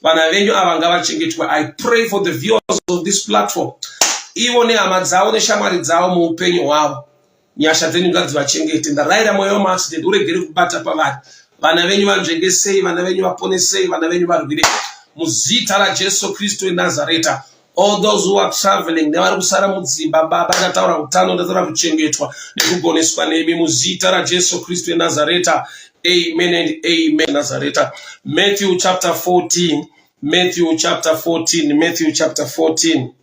vana venyu ava ngavachengetwe. I pray for the viewers of this platform, ivo nehama dzavo neshamwari dzavo muupenyu hwavo. Nyasha dzenyu ngadzivachengete. Ndarayira mweya wemaaccident uregere kubata pavari. Vana venyu vanzvengesei, vana venyu vaponesei, vana venyu varwire muzita raJesu Kristu weNazareta. All those who are traveling, nevari kusara mudzimba, Baba ndataura utano, ndataura kuchengetwa nekugoneswa nemi muzita raJesu Kristu weNazareta. Amen and amen. Nazareta. Matthew chapter 14. Matthew chapter 14. Matthew chapter 14.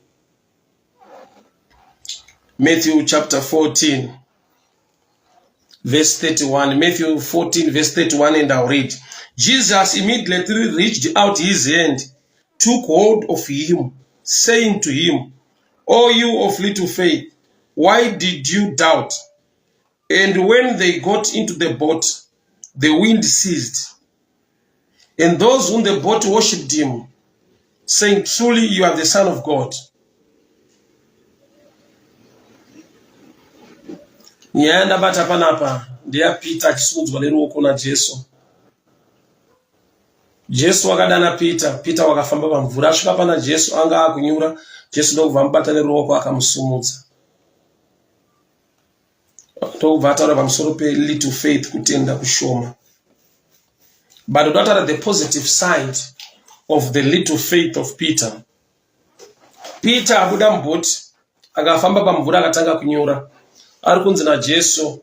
Matthew chapter 14. Verse 31. Matthew 14 verse 31, and I'll read. Jesus immediately reached out his hand, took hold of him, saying to him, "O you of little faith, why did you doubt?" And when they got into the boat, the wind ceased. And those on the boat worshipped him, saying, "Truly you are the Son of God." Nyanda bata panapa ndiya Peter akisudzwa neruoko naJesu. Jesu wakadana Peter, Peter wakafamba pamvura, asvika pana Jesu anga akunyura, Jesu ndokubva amubata neruoko akamusumudza. Ndokubva ataura pamusoro pe little faith, kutenda kushoma. But what are the positive side of the little faith of Peter? Peter abuda mubhoti akafamba pamvura akatanga kunyura. Ari kunzi naJesu,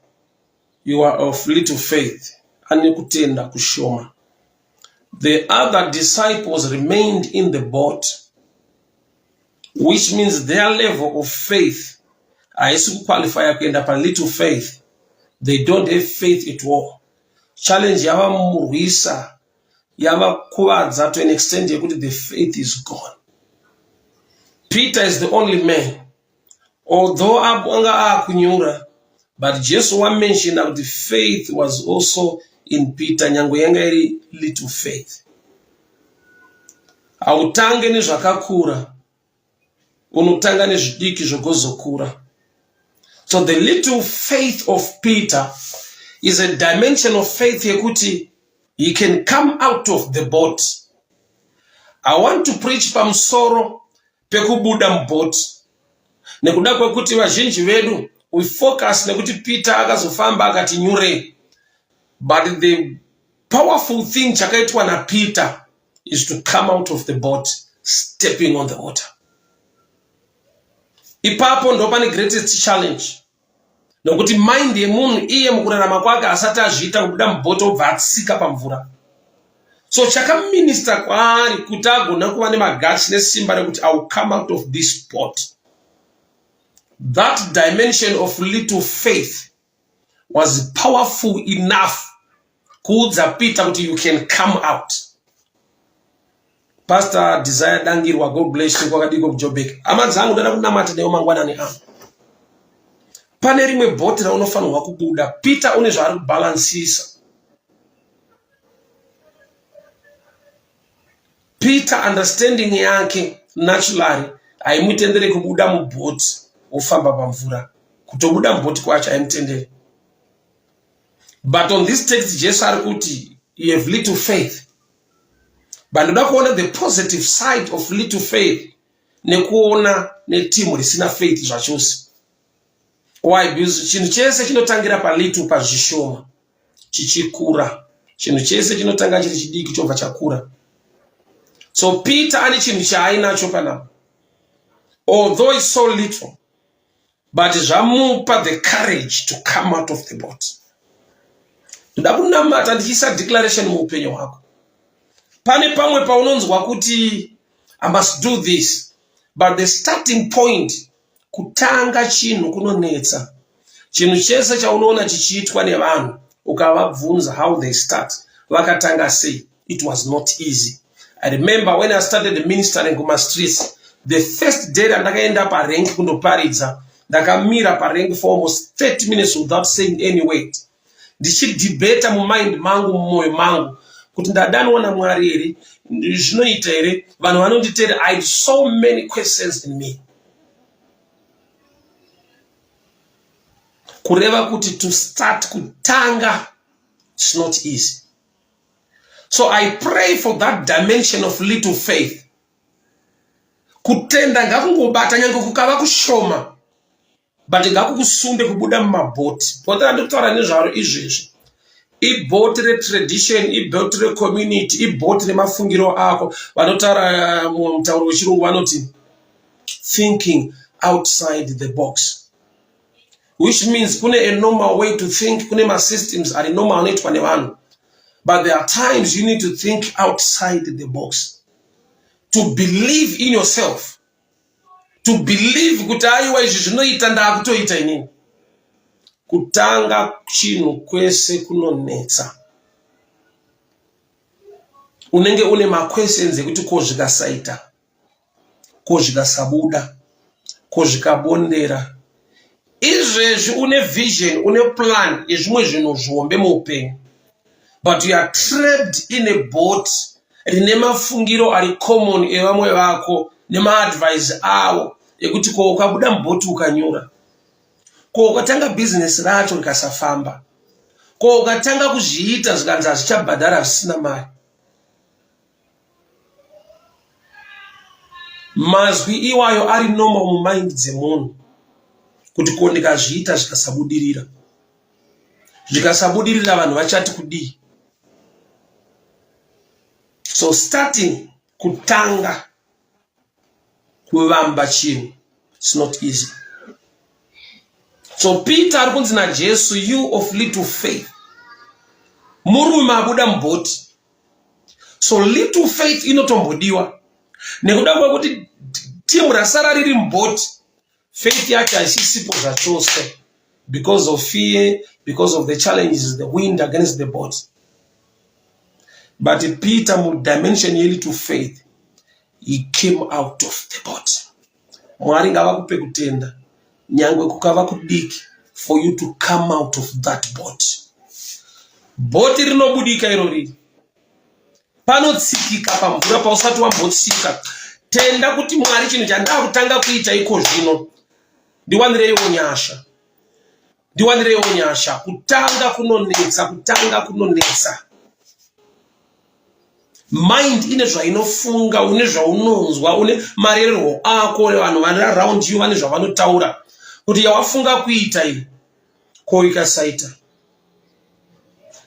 "You are of little faith," ane kutenda kushoma. The other disciples remained in the boat, which means their level of faith haisi kuqualify kuenda pa little faith. They don't have faith at all. Challenge yava murwisa, yava kuvadza to an extent yekuti the faith is gone. Peter is the only man, although anga akunyura, but Jesus mentioned that the faith was also in Peter, nyango yanga iri little faith. Autange nezvakakura, unotanga nezvidiki zvogozokura. So the little faith of Peter is a dimension of faith yekuti he can come out of the boat. I want to preach pamusoro pekubuda mboat. Nekuda kwekuti vazhinji vedu we focus nekuti Peter akazofamba akati nyure. But the powerful thing chakaitwa na Peter is to come out of the boat, stepping on the water. Ipapo ndo pane greatest challenge. Nokuti mind yemunhu iye mukurarama kwake asati azviita kubuda mubhoto obva atsika pamvura. So chakaminister kwaari kuti agona kuva nemagachi nesimba rekuti I will come out of this boat. That dimension of little faith was powerful enough kuudza Peter kuti you can come out. Pastor Desire Dangirwa, God bless you, kwakadiko kujobeka. Amanzangu ndada kunamata neyo mangwanani angu. Pane rimwe bhoti raunofanirwa kubuda. Peter une zvaari kubalansisa. Peter understanding yake naturally haimutendere kubuda mubhoti ofamba pamvura. Kutobuda mubhoti kwacho haimutendere. But on this text Jesu ari kuti you have little faith. But ndoda kuona the positive side of little faith nekuona netimu risina faith zvachose. Why? Because chinhu chese chinotangira pa little pazvishoma chichikura. Chinhu chese chinotanga chiri chidiki chobva chakura. So Peter ane chinhu chaainacho panapo. Although it's so little, but zvamupa the courage to come out of the boat. Ndoda kunamata ndichisa declaration muupenyu hwako. Pane pamwe paunonzwa kuti I must do this, but the starting point kutanga chinhu kunonetsa. Chinhu chese chaunoona chichiitwa nevanhu ukavabvunza how they start, vakatanga sei, it was not easy. I remember when I started ministering kuma streets, the first day ndakaenda parengi kundoparidza, ndakamira parengi for almost 30 minutes without saying any word. Ndichidebata mumind mangu, mumoyo mangu, kuti ndadaniona Mwari here, zvinoita here, vanhu vanonditeera. I had so many questions in me. Kureva kuti to start kutanga, it's not easy. So I pray for that dimension of little faith. Kutenda ngakungobata nyange kukava kushoma, but ngakukusunde kubuda mumabhoti. Bhoti randikutaura nezvaro izvezvi ibhoti retradition, ibhoti recommunity, ibhoti remafungiro ako. Vanotaura mutauro wechirungu vanoti thinking outside the box, which means kune a normal way to think, kune ma-systems ari normal anoitwa nevanhu, but there are times you need to think outside the box, to believe in yourself, to believe kuti aiwa izvi zvinoita ndakutoita inini. Kutanga chinhu kwese kunonetsa. Unenge une ma-questions ekuti ko zvikasaita, ko zvikasabuda, ko zvikabondera. Izvezvi une vision, une plan yezvimwe zvinhu zvombe muupenyu, but you are trapped in a boat rine mafungiro ari common evamwe vako nema-advice avo ekuti ko ukabuda mubhoti ukanyura, ko ukatanga business racho rikasafamba, ko ukatanga kuzviita zvikanzi hazvichabhadhara zvisina mari. Mazwi iwayo ari normal mumind dzemunhu kuti ko ndikazviita zvikasabudirira. Zvikasabudirira vanhu vachati kudii? So starting kutanga kuvamba chinhu, it's not easy. So Peter ari kunzi naJesu, you of little faith. Murume abuda mubhoti. So little faith inotombodiwa. Nekuda kwekuti timu rasara riri mubhoti, faith yacho haisisipo zvachose, because of fear, because of the challenges, the wind against the boat. But Peter, mu dimension ye little faith, he came out of the boat. Mwari ngavakupe kutenda, nyangwe kukava kudiki, for you to come out of that boat. Boti rinobudika irori. Panotsikika pamvura pausati wambotsika. Tenda kuti Mwari chinhu chandakutanga kuita iko zvino. Ndiwanireiwo nyasha. Ndiwanireiwo nyasha. Kutanga kunonetsa, kutanga kunonetsa. Mind ine zvainofunga, une zvaunonzwa, une marerero ako, vanhu vari around you vane zvavanotaura. Kuti yawafunga kuita iyi, ko ikasaita.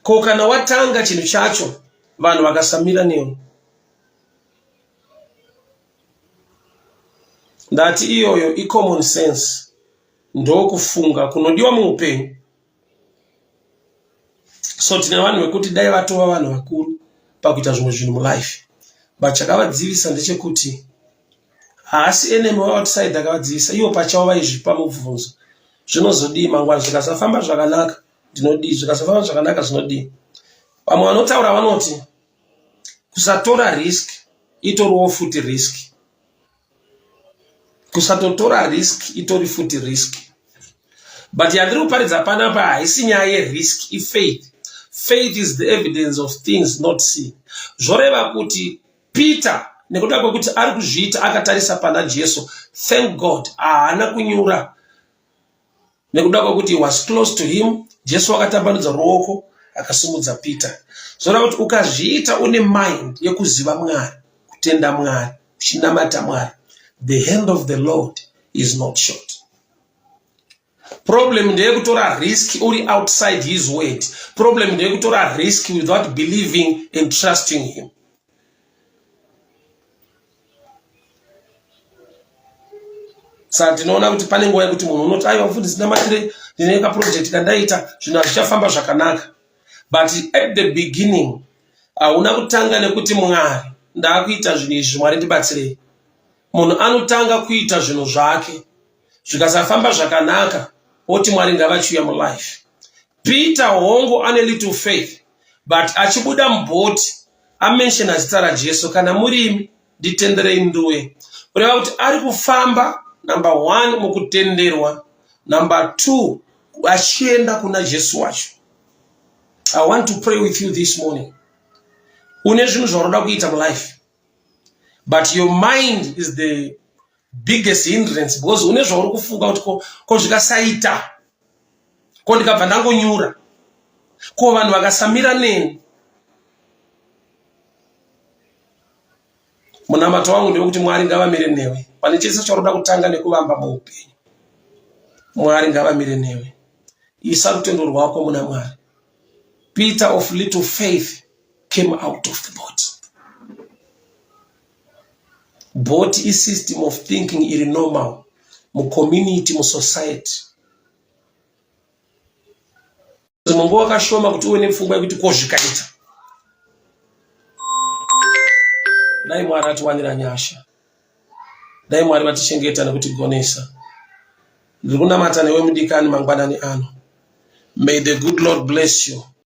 Ko kana watanga chinhu chacho, vanhu vakasamira newe. Ndati iyoyo i-common sense. Ndo kufunga kunodiwa muupenyu. So tine vanhu vekuti dai vatova vanhu vakuru pakuita zvimwe zvinhu mulife, but chakavadzivisa ndechekuti haasi enemy outside akavadzivisa, ivo pachavo vaizvipa mubvunzo. Zvinozodii mangwana zvikasafamba zvakanaka? Ndinodii? Zvikasafamba zvakanaka zvinodii? Vamwe vanotaura vanoti kusatora risk itoriwo futi risk. Kusatotora risk itori futi risk. But yandiri kuparidza panapa haisi nyaya yerisk, ifaith. Faith is the evidence of things not seen. Zvoreva kuti Peter nekuda kwekuti ari kuzviita akatarisa pana Jesu, thank God haana kunyura. Nekuda kwekuti he was close to him, Jesu akatambanudza ruoko akasimudza Peter. Zvoreva kuti ukazviita une mind yekuziva Mwari, kutenda Mwari, kuchinamata Mwari, the hand of the Lord is not short. Problem ndeyekutora risk uri outside his word. Problem ndeyekutora risk without believing and trusting him. Saka tinoona kuti pane nguva yekuti munhu unoti aiwa futi sina matire ndineka project kandaita zvinhu hazvichafamba zvakanaka. But at the beginning hauna kutanga nekuti Mwari ndakuita zvinhu izvi Mwari ndibatsirei. Munhu anotanga kuita zvinhu zvake zvikasafamba zvakanaka oti Mwari ngavachiuya mulife. Peter hongo ane little faith, but achibuda mubhoti amenshena zita raJesu, kana murimi nditenderei nduwe. Kureva kuti ari kufamba number 1 mukutenderwa, number 2 achienda kuna Jesu wacho. I want to pray with you this morning. Une zvinhu zvaroda kuita mulife, but your mind is the biggest hindrance, because une zvauri kufunga kuti ko zvikasaita, ko ndikabva ndangonyura, ko vanhu vakasamira neni. Munamato wangu ndekuti Mwari ngavamire newe. Pane chese charoda kutanga nekuvamba muupenyu. Mwari ngavamire newe. Isa rutendo rwako muna Mwari. Peter of little faith came out of the boat. Boat is system of thinking iri normal mu community, mu society. Mungu wakashoma kuti uwe nepfungwa yekuti kozvikaita. Dai Mwari atiwanira nyasha. Dai Mwari vatishengeta nekutigonesa. Ndiri kunamata newe mudikani mangwanani ano. May the good Lord bless you.